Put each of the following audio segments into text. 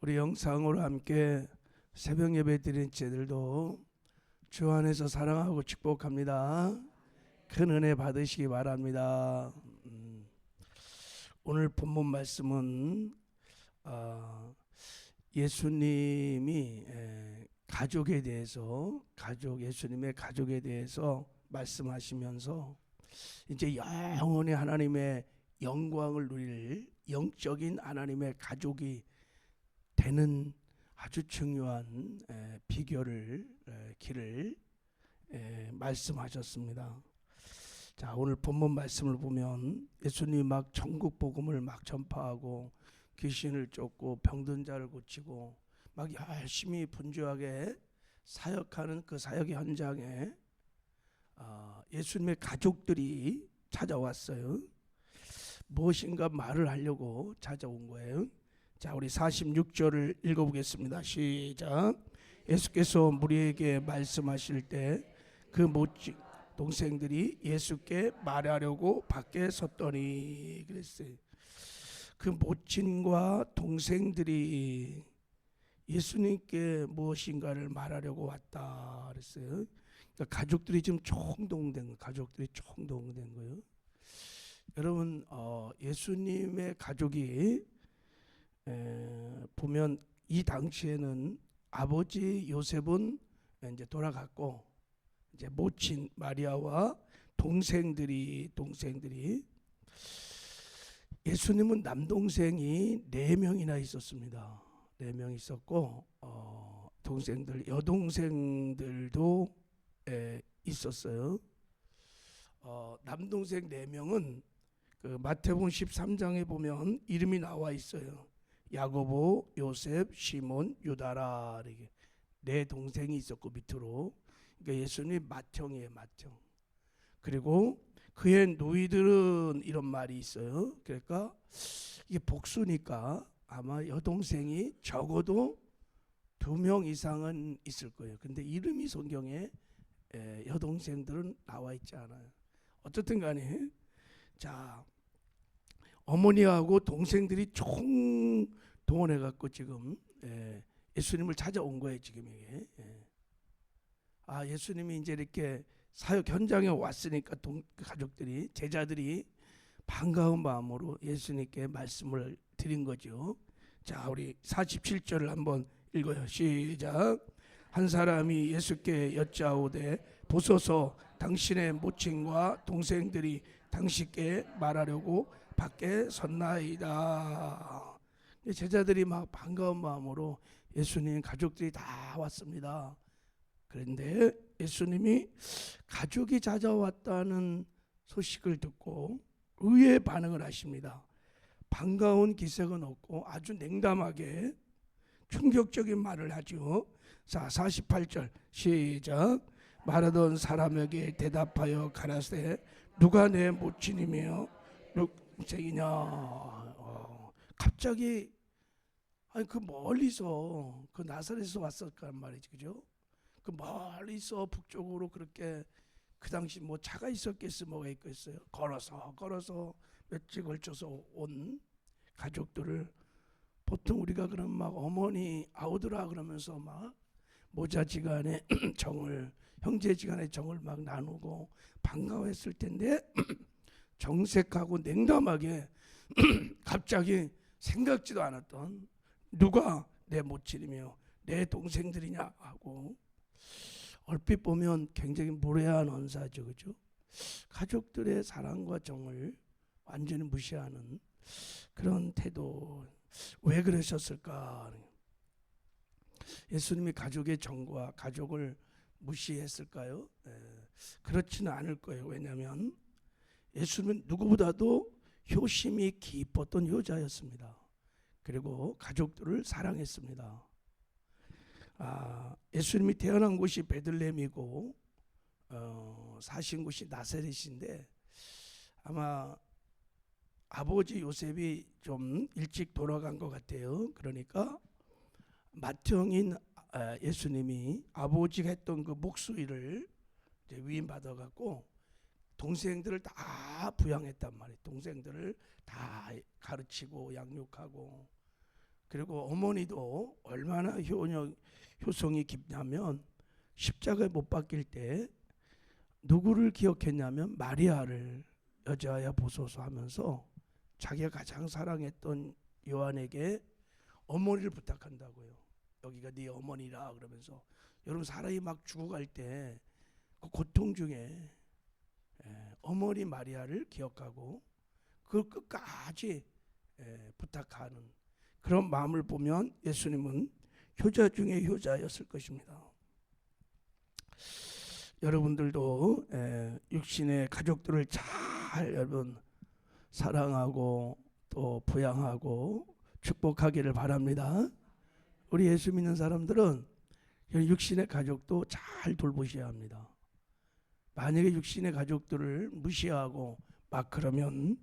우리 영상으로 함께 새벽 예배 드리는 제들도 주 안에서 사랑하고 축복합니다. 큰 은혜 받으시기 바랍니다. 오늘 본문 말씀은 예수님이 가족에 대해서 예수님의 가족에 대해서 말씀하시면서 이제 영원히 하나님의 영광을 누릴 영적인 하나님의 가족이 되는 아주 중요한 길을 말씀하셨습니다. 자, 오늘 본문 말씀을 보면 예수님이 막 천국 복음을 막 전파하고 귀신을 쫓고 병든 자를 고치고 막 열심히 분주하게 사역하는 그 사역의 현장에 예수님의 가족들이 찾아왔어요. 무엇인가 말을 하려고 찾아온 거예요. 자, 우리 46절을 읽어보겠습니다. 시작. 예수께서 무리에게 말씀하실 때 그 모친 동생들이 예수께 말하려고 밖에 섰더니 그랬어요. 그 모친과 동생들이 예수님께 무엇인가를 말하려고 왔다 그랬어요. 그러니까 가족들이 지금 총동된 거예요. 여러분, 예수님의 가족이 보면 이 당시에는 아버지 요셉은 이제 돌아갔고 이제 모친 마리아와 동생들이 예수님은 남동생이 4명이나 있었습니다. 4명 있었고 여동생들도 있었어요. 남동생 4명은 그 마태복음 13장에 보면 이름이 나와 있어요. 야고보, 요셉, 시몬, 유다라. 이렇게 4 동생이 있었고 밑으로. 그러니까 예수님이 맏형이에요, 맏형. 그리고 그의 누이들은 이런 말이 있어요. 그러니까 이게 복수니까 아마 여동생이 적어도 2명 이상은 있을 거예요. 근데 이름이 성경에 여동생들은 나와 있지 않아요. 어쨌든 간에 자, 어머니하고 동생들이 총동원해 갖고 지금 예수님을 찾아온 거예요. 지금 이게 예수님이 이제 이렇게 사역 현장에 왔으니까 가족들이 제자들이 반가운 마음으로 예수님께 말씀을 드린 거죠. 자, 우리 47절을 한번 읽어요. 시작. 한 사람이 예수께 여짜오되 보소서 당신의 모친과 동생들이 당신께 말하려고 밖에 섰나이다. 제자들이 막 반가운 마음으로 예수님 가족들이 다 왔습니다. 그런데 예수님이 가족이 찾아왔다는 소식을 듣고 의외의 반응을 하십니다. 반가운 기색은 없고 아주 냉담하게 충격적인 말을 하죠. 자, 48절 시작. 말하던 사람에게 대답하여 가라사대 누가 내 모친이며 동생이냐. 갑자기 그 멀리서 그 나사렛에서 왔었단 말이지, 그죠? 그 멀리서 북쪽으로 그렇게 그 당시 뭐 차가 있었겠어, 뭐가 있겠어요? 걸어서 며칠 걸쳐서 온 가족들을 보통 우리가 그럼 막 어머니 아우들아 그러면서 막 모자지간에 정을 형제지간에 정을 막 나누고 반가워했을 텐데 정색하고 냉담하게 갑자기 생각지도 않았던 누가 내 모친이며 내 동생들이냐 하고 얼핏 보면 굉장히 무례한 언사죠, 그죠? 가족들의 사랑과 정을 완전히 무시하는 그런 태도. 왜 그러셨을까? 예수님이 가족의 정과 가족을 무시했을까요? 그렇지는 않을 거예요. 왜냐하면 예수님은 누구보다도 효심이 깊었던 효자였습니다. 그리고 가족들을 사랑했습니다. 예수님이 태어난 곳이 베들레헴이고 사신 곳이 나사렛인데 아마 아버지 요셉이 좀 일찍 돌아간 것 같아요. 그러니까 맏형인 예수님이 아버지가 했던 그 목수일을 위임받아 갖고 동생들을 다 부양했단 말이에요. 동생들을 다 가르치고 양육하고 그리고 어머니도 얼마나 효성이 깊냐면 십자가에 못 박힐 때 누구를 기억했냐면 마리아를 여자야 보소서 하면서 자기가 가장 사랑했던 요한에게 어머니를 부탁한다고요. 여기가 네 어머니라 그러면서. 여러분, 사람이 막 죽어갈 때 그 고통 중에 어머니 마리아를 기억하고 그걸 끝까지 부탁하는 그런 마음을 보면 예수님은 효자 중에 효자였을 것입니다. 여러분들도 육신의 가족들을 잘 여러분 사랑하고 또 부양하고 축복하기를 바랍니다. 우리 예수 믿는 사람들은 육신의 가족도 잘 돌보셔야 합니다. 만약에 육신의 가족들을 무시하고 막 그러면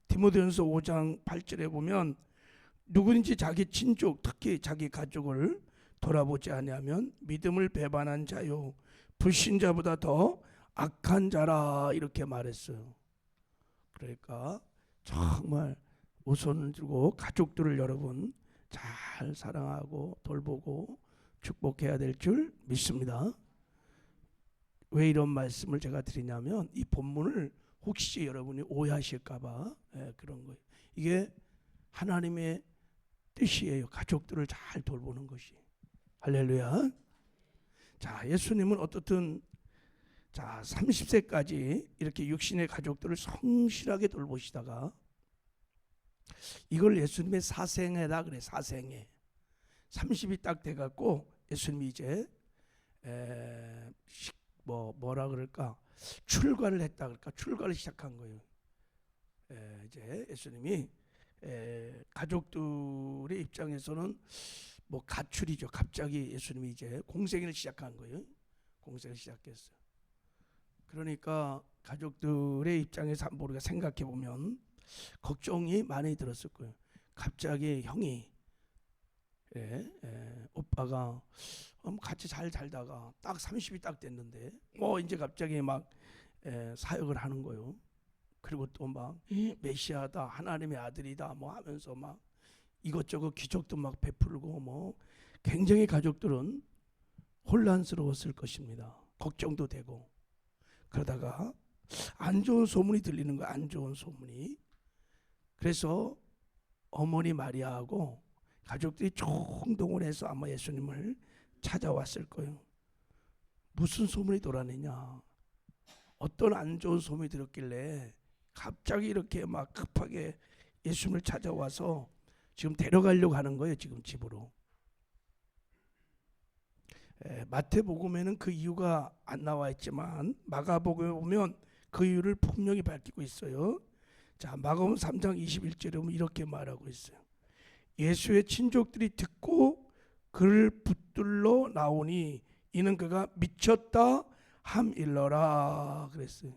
디모데전서 5장 8절에 보면 누구든지 자기 친족 특히 자기 가족을 돌아보지 아니하면 믿음을 배반한 자요 불신자보다 더 악한 자라 이렇게 말했어요. 그러니까 정말 우선을 두고 가족들을 여러분 잘 사랑하고 돌보고 축복해야 될 줄 믿습니다. 왜 이런 말씀을 제가 드리냐면 이 본문을 혹시 여러분이 오해하실까봐 그런 거예요. 이게 하나님의 뜻이에요. 가족들을 잘 돌보는 것이. 할렐루야. 자, 예수님은 어떻든 자 30세까지 이렇게 육신의 가족들을 성실하게 돌보시다가 이걸 예수님의 사생애다 그래. 사생애. 30이 딱 돼갖고 예수님이 이제 뭐라 그럴까 출가를 했다 그럴까 출가를 시작한 거예요. 이제 예수님이 가족들의 입장에서는 뭐 가출이죠. 갑자기 예수님이 이제 공생애를 시작한 거예요. 공생을 시작했어요. 그러니까 가족들의 입장에서 한번 우리가 생각해 보면 걱정이 많이 들었을 거예요. 갑자기 형이 오빠가 같이 잘 살다가 딱 30이 딱 됐는데 이제 갑자기 막 사역을 하는 거예요. 그리고 또 막 메시아다 하나님의 아들이다 뭐 하면서 막 이것저것 기적도 막 베풀고 뭐 굉장히 가족들은 혼란스러웠을 것입니다. 걱정도 되고 그러다가 안 좋은 소문이 들리는 거야. 안 좋은 소문이. 그래서 어머니 마리아하고 가족들이 총동원해서 아마 예수님을 찾아왔을 거예요. 무슨 소문이 돌아내냐. 어떤 안 좋은 소문이 들었길래 갑자기 이렇게 막 급하게 예수님을 찾아와서 지금 데려가려고 하는 거예요. 지금 집으로. 마태복음에는 그 이유가 안 나와 있지만 마가복음에 보면 그 이유를 분명히 밝히고 있어요. 자, 마가복음 3장 21절에 보면 이렇게 말하고 있어요. 예수의 친족들이 듣고 그를 붙들러 나오니 이는 그가 미쳤다 함일러라 그랬어요.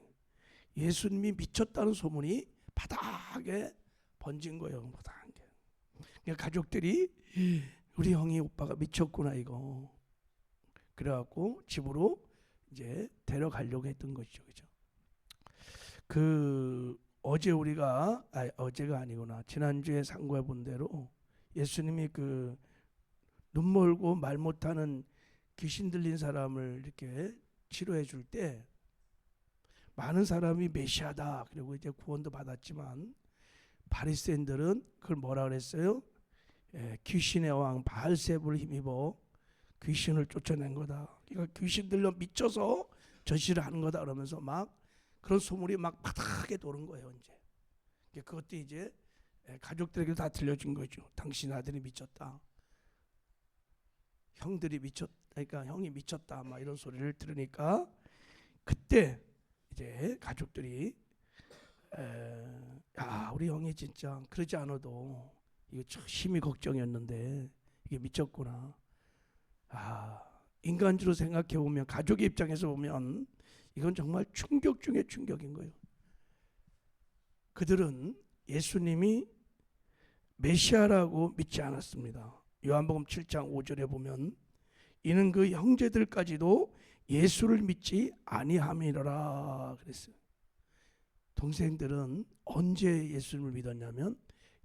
예수님이 미쳤다는 소문이 바닥에 번진 거예요. 바닥에. 그러니까 가족들이 우리 형이 오빠가 미쳤구나 이거. 그래갖고 집으로 이제 데려가려고 했던 것이죠. 그죠? 어제 우리가 어제가 아니구나. 지난주에 상고해 본 대로 예수님이 눈 멀고 말 못하는 귀신 들린 사람을 이렇게 치료해 줄 때 많은 사람이 메시아다 그리고 이제 구원도 받았지만 바리새인들은 그걸 뭐라 그랬어요? 귀신의 왕 바알세불을 힘입어 귀신을 쫓아낸 거다. 그러니까 귀신 들려 미쳐서 저시를 하는 거다 그러면서 막 그런 소문이 막 바닥에 도는 거예요. 이제 그것도 이제 가족들에게 다 들려준 거죠. 당신 아들이 미쳤다. 형들이 미쳤다. 그러니까 형이 미쳤다. 막 이런 소리를 들으니까 그때 이제 가족들이 야 우리 형이 진짜 그러지 않아도 이거 심히 걱정이었는데 이게 미쳤구나. 인간적으로 생각해 보면 가족의 입장에서 보면 이건 정말 충격 중에 충격인 거예요. 그들은 예수님이 메시아라고 믿지 않았습니다. 요한복음 7장 5절에 보면 이는 그 형제들까지도 예수를 믿지 아니함이라 그랬어요. 동생들은 언제 예수님을 믿었냐면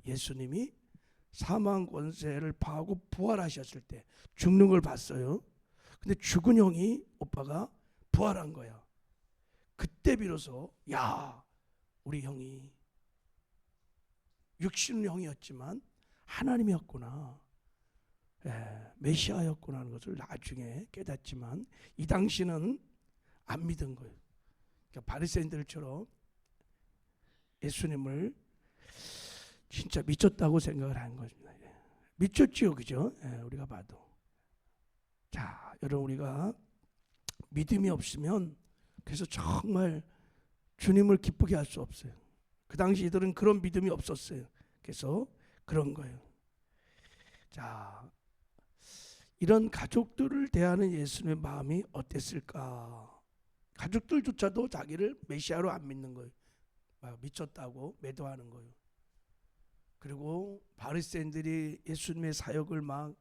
예수님이 사망 권세를 파하고 부활하셨을 때 죽는 걸 봤어요. 근데 죽은 형이 오빠가 부활한 거야. 그때 비로소 야, 우리 형이 육신은 형이었지만 하나님이었구나, 메시아였구나 하는 것을 나중에 깨닫지만 이 당시는 안 믿은 거예요. 그러니까 바리새인들처럼 예수님을 진짜 미쳤다고 생각을 한 것입니다. 미쳤지요, 그죠? 우리가 봐도. 자, 여러분, 우리가 믿음이 없으면 그래서 정말 주님을 기쁘게 할 수 없어요. 그 당시 이들은 그런 믿음이 없었어요. 그래서 그런 거예요. 자, 이런 가족들을 대하는 예수님의 마음이 어땠을까? 가족들조차도 자기를 메시아로 안 믿는 거예요. 미쳤다고 매도하는 거예요. 그리고 바리새인들이 예수님의 사역을 막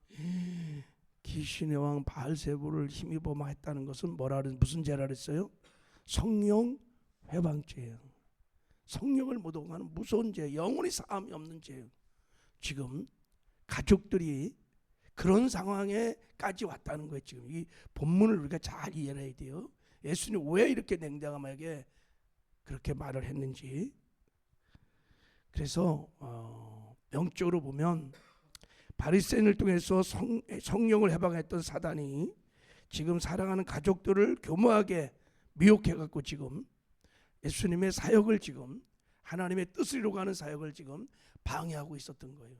귀신의 왕 바알세불을 힘입어 막 했다는 것은 무슨 죄라 그랬어요? 성령 회방죄예요. 성령을 모독하는 무서운 죄, 영원히 사함이 없는 죄예요. 지금 가족들이 그런 상황에까지 왔다는 거예요. 지금 이 본문을 우리가 잘 이해를 해야 돼요. 예수님 왜 이렇게 냉담하게 그렇게 말을 했는지. 그래서 영적으로 보면 바리새인을 통해서 성령을 해방했던 사단이 지금 사랑하는 가족들을 교묘하게 미혹해갖고 지금 예수님의 사역을, 지금 하나님의 뜻을 이루어가는 사역을 지금 방해하고 있었던 거예요.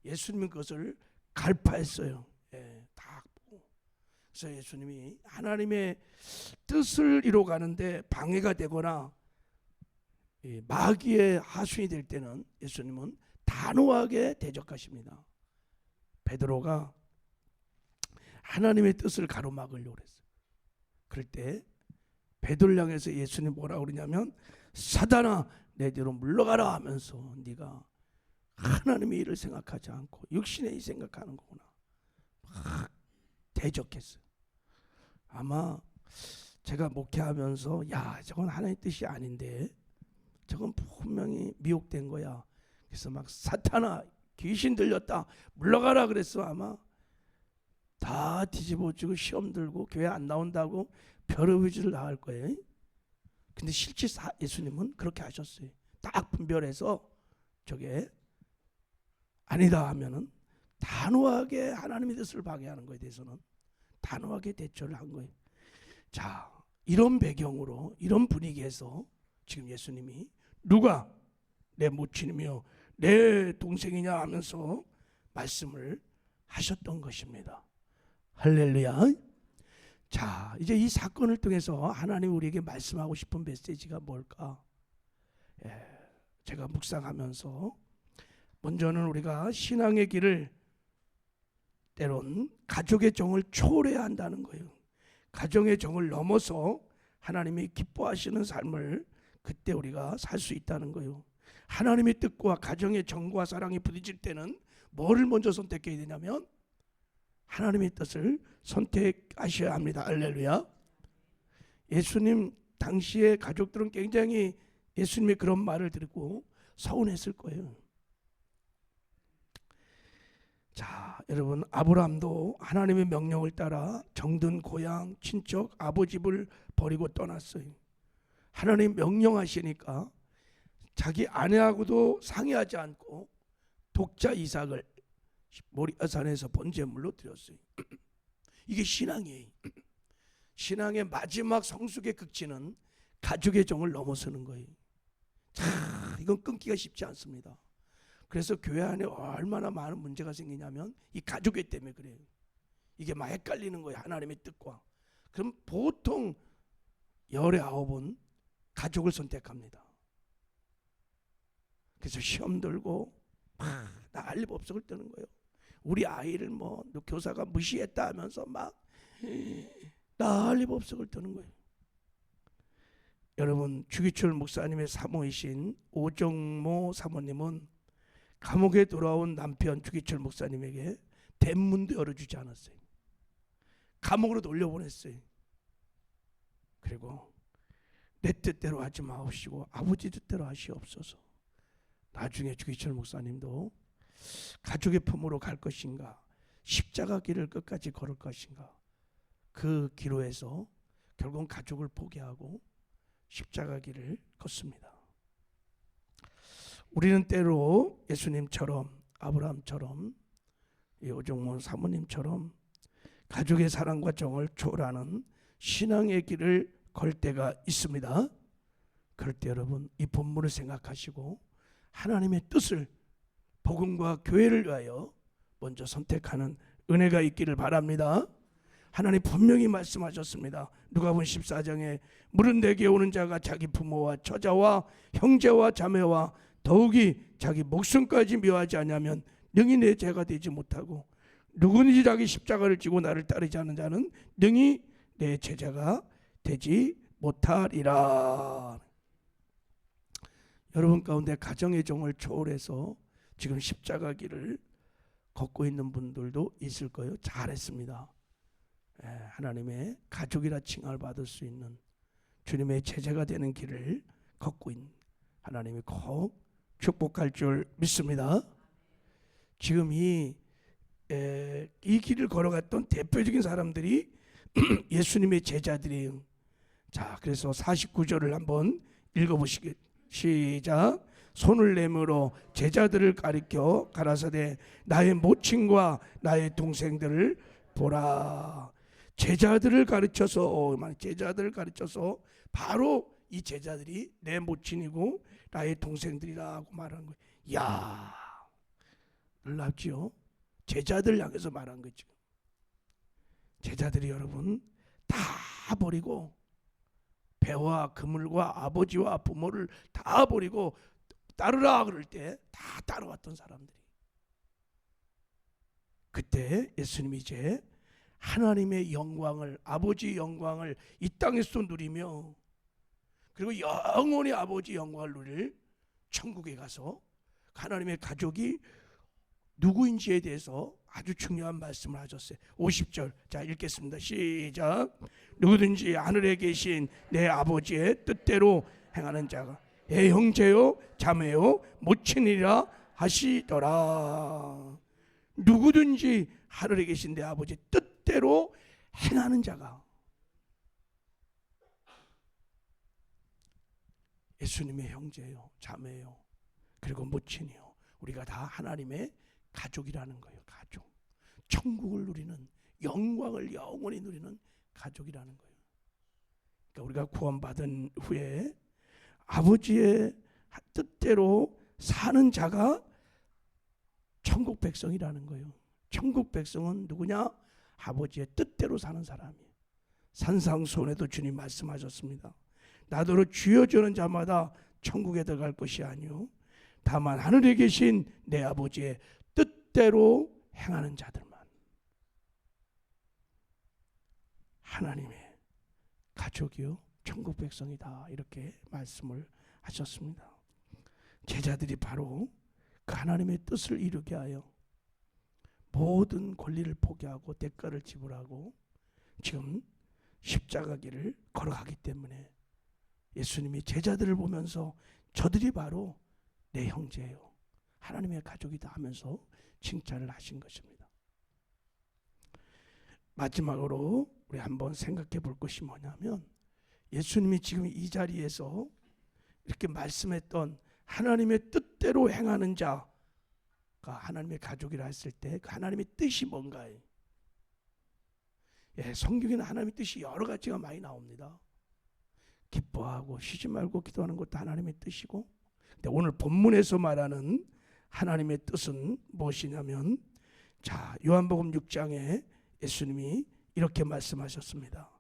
예수님은 그것을 갈파했어요. 다 보고. 그래서 예수님이 하나님의 뜻을 이루어가는데 방해가 되거나 마귀의 하수인이 될 때는 예수님은 단호하게 대적하십니다. 베드로가 하나님의 뜻을 가로막으려고 했어요. 그럴 때 베드로를 향해서 예수님 뭐라고 그러냐면, 사단아 내 뒤로 물러가라 하면서 네가 하나님의 일을 생각하지 않고 육신의 일 생각하는 거구나, 막 대적했어요. 아마 제가 목회하면서 야, 저건 하나님의 뜻이 아닌데, 저건 분명히 미혹된 거야. 그래서 막 사탄아 귀신 들렸다 물러가라 그랬어. 아마 다 뒤집어지고 시험 들고 교회 안 나온다고 벼르비지를 나갈 거예요. 근데 실제 예수님은 그렇게 하셨어요. 딱 분별해서 저게 아니다 하면은 단호하게 하나님의 뜻을 방해하는 것에 대해서는 단호하게 대처를 한 거예요. 자, 이런 배경으로, 이런 분위기에서 지금 예수님이 누가 내 모친이며 내 동생이냐 하면서 말씀을 하셨던 것입니다. 할렐루야. 자, 이제 이 사건을 통해서 하나님 우리에게 말씀하고 싶은 메시지가 뭘까? 제가 묵상하면서 먼저는 우리가 신앙의 길을 때론 가족의 정을 초월해야 한다는 거예요. 가정의 정을 넘어서 하나님이 기뻐하시는 삶을 그때 우리가 살 수 있다는 거예요. 하나님의 뜻과 가정의 정과 사랑이 부딪힐 때는 뭐를 먼저 선택해야 되냐면 하나님의 뜻을 선택하셔야 합니다. 할렐루야. 예수님 당시에 가족들은 굉장히 예수님의 그런 말을 듣고 서운했을 거예요. 자, 여러분, 아브라함도 하나님의 명령을 따라 정든 고향, 친척, 아버지 집을 버리고 떠났어요. 하나님 명령하시니까 자기 아내하고도 상의하지 않고 독자 이삭을 모리아산에서 번제물로 드렸어요. 이게 신앙이에요. 신앙의 마지막 성숙의 극치는 가족의 정을 넘어서는 거예요. 자, 이건 끊기가 쉽지 않습니다. 그래서 교회 안에 얼마나 많은 문제가 생기냐면 이 가족의 때문에 그래요. 이게 막 헷갈리는 거예요. 하나님의 뜻과. 그럼 보통 열의 9은 가족을 선택합니다. 그래서 시험 들고 막 난리법석을 뜨는 거예요. 우리 아이를 뭐 교사가 무시했다 하면서 막 난리법석을 뜨는 거예요. 여러분, 주기철 목사님의 사모이신 오정모 사모님은 감옥에 돌아온 남편 주기철 목사님에게 대문도 열어주지 않았어요. 감옥으로 돌려보냈어요. 그리고 내 뜻대로 하지 마옵시고 아버지 뜻대로 하시옵소서. 나중에 주기철 목사님도 가족의 품으로 갈 것인가, 십자가 길을 끝까지 걸을 것인가. 그 기로에서 결국 가족을 포기하고 십자가 길을 걷습니다. 우리는 때로 예수님처럼, 아브라함처럼, 오종문 사모님처럼 가족의 사랑과 정을 초월하는 신앙의 길을 걸 때가 있습니다. 그럴 때 여러분 이 본문을 생각하시고 하나님의 뜻을, 복음과 교회를 위하여 먼저 선택하는 은혜가 있기를 바랍니다. 하나님 분명히 말씀하셨습니다. 누가복음 14장에 물은 내게 오는 자가 자기 부모와 처자와 형제와 자매와 더욱이 자기 목숨까지 미워하지 않으면 능히 내 제가 되지 못하고, 누구든지 자기 십자가를 지고 나를 따르지 않는 자는 능히 내 제자가 되지 못하리라. 여러분 가운데 가정의 정을 초월해서 지금 십자가 길을 걷고 있는 분들도 있을 거예요. 잘했습니다. 하나님의 가족이라 칭함을 받을 수 있는 주님의 제자가 되는 길을 걷고 있는 하나님이 꼭 축복할 줄 믿습니다. 지금 이 길을 걸어갔던 대표적인 사람들이 예수님의 제자들이에요. 자, 그래서 49절을 한번 읽어보시겠습니다. 시작. 손을 내밀어 제자들을 가리켜 가라사대 나의 모친과 나의 동생들을 보라. 제자들을 가르쳐서 바로 이 제자들이 내 모친이고 나의 동생들이라고 말하는 거예요. 이야, 놀랍지요? 제자들 향해서 말한 거죠. 제자들이 여러분 다 버리고, 배와 그물과 아버지와 부모를 다 버리고 따르라 그럴 때 다 따라왔던 사람들이, 그때 예수님이 이제 하나님의 영광을, 아버지 영광을 이 땅에서 누리며, 그리고 영원히 아버지 영광을 누릴 천국에 가서 하나님의 가족이 누구인지에 대해서 아주 중요한 말씀을 하셨어요. 50절 자 읽겠습니다. 시작. 누구든지 하늘에 계신 내 아버지의 뜻대로 행하는 자가 내 형제요 자매요 모친이라 하시더라. 누구든지 하늘에 계신 내 아버지의 뜻대로 행하는 자가 예수님의 형제요 자매요 그리고 모친이요, 우리가 다 하나님의 가족이라는 거예요. 가족, 천국을 누리는, 영광을 영원히 누리는 가족이라는 거예요. 그러니까 우리가 구원받은 후에 아버지의 뜻대로 사는 자가 천국 백성이라는 거예요. 천국 백성은 누구냐? 아버지의 뜻대로 사는 사람이에요. 산상수훈에도 주님 말씀하셨습니다. 나더러 주여 주는 자마다 천국에 들어갈 것이 아니요 다만 하늘에 계신 내 아버지의 뜻대로 행하는 자들만 하나님의 가족이요 천국 백성이다, 이렇게 말씀을 하셨습니다. 제자들이 바로 그 하나님의 뜻을 이루게 하여 모든 권리를 포기하고 대가를 지불하고 지금 십자가 길을 걸어가기 때문에 예수님이 제자들을 보면서 저들이 바로 내 형제예요, 하나님의 가족이다 하면서 칭찬을 하신 것입니다. 마지막으로 우리 한번 생각해 볼 것이 뭐냐면, 예수님이 지금 이 자리에서 이렇게 말씀했던 하나님의 뜻대로 행하는 자가 하나님의 가족이라 했을 때 그 하나님의 뜻이 뭔가요? 성경에는 하나님의 뜻이 여러 가지가 많이 나옵니다. 기뻐하고 쉬지 말고 기도하는 것도 하나님의 뜻이고, 근데 오늘 본문에서 말하는 하나님의 뜻은 무엇이냐면, 자 요한복음 6장에 예수님이 이렇게 말씀하셨습니다.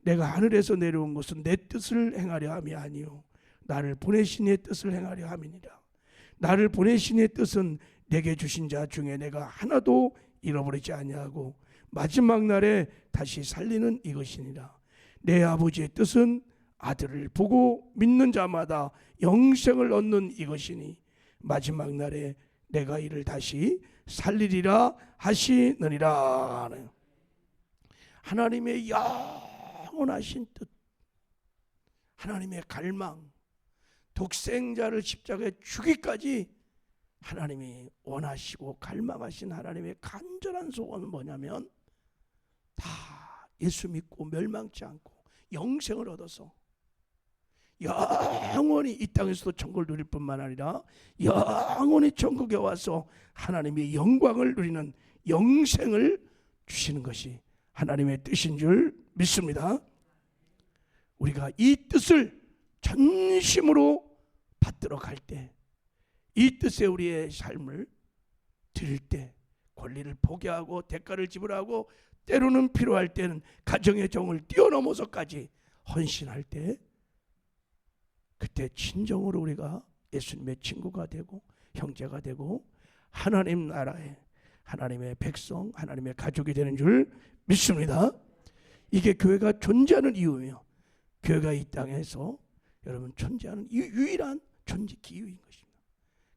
내가 하늘에서 내려온 것은 내 뜻을 행하려 함이 아니요 나를 보내신 이의 뜻을 행하려 함이니라. 나를 보내신 이의 뜻은 내게 주신 자 중에 내가 하나도 잃어버리지 아니하고 마지막 날에 다시 살리는 이것이니라. 내 아버지의 뜻은 아들을 보고 믿는 자마다 영생을 얻는 이것이니 마지막 날에 내가 이를 다시 살리리라 하시느니라. 하나님의 영원하신 뜻, 하나님의 갈망, 독생자를 십자가에 주기까지 하나님이 원하시고 갈망하신 하나님의 간절한 소원은 뭐냐면 다 예수 믿고 멸망치 않고 영생을 얻어서 영원히 이 땅에서도 천국을 누릴 뿐만 아니라 영원히 천국에 와서 하나님의 영광을 누리는 영생을 주시는 것이 하나님의 뜻인 줄 믿습니다. 우리가 이 뜻을 전심으로 받들어 갈 때, 이 뜻에 우리의 삶을 드릴 때, 권리를 포기하고 대가를 지불하고 때로는 필요할 때는 가정의 정을 뛰어넘어서까지 헌신할 때, 그때 진정으로 우리가 예수님의 친구가 되고 형제가 되고 하나님 나라의 하나님의 백성, 하나님의 가족이 되는 줄 믿습니다. 이게 교회가 존재하는 이유예요. 교회가 이 땅에서 여러분 존재하는 유일한 존재 기유인 것입니다.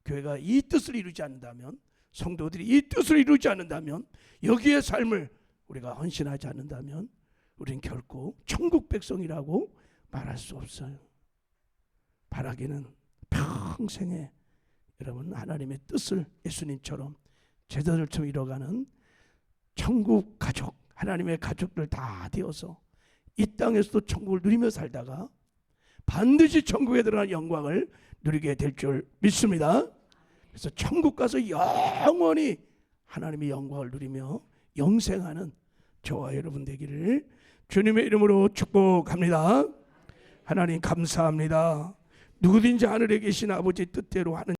교회가 이 뜻을 이루지 않는다면, 성도들이 이 뜻을 이루지 않는다면, 여기에 삶을 우리가 헌신하지 않는다면 우리는 결코 천국 백성이라고 말할 수 없어요. 바라기는 평생에 여러분 하나님의 뜻을 예수님처럼 제자들처럼 이뤄가는 천국 가족, 하나님의 가족들 다 되어서 이 땅에서도 천국을 누리며 살다가 반드시 천국에 들어가는 영광을 누리게 될 줄 믿습니다. 그래서 천국 가서 영원히 하나님의 영광을 누리며 영생하는 저와 여러분 되기를 주님의 이름으로 축복합니다. 하나님 감사합니다. 누구든지 하늘에 계신 아버지 뜻대로 하는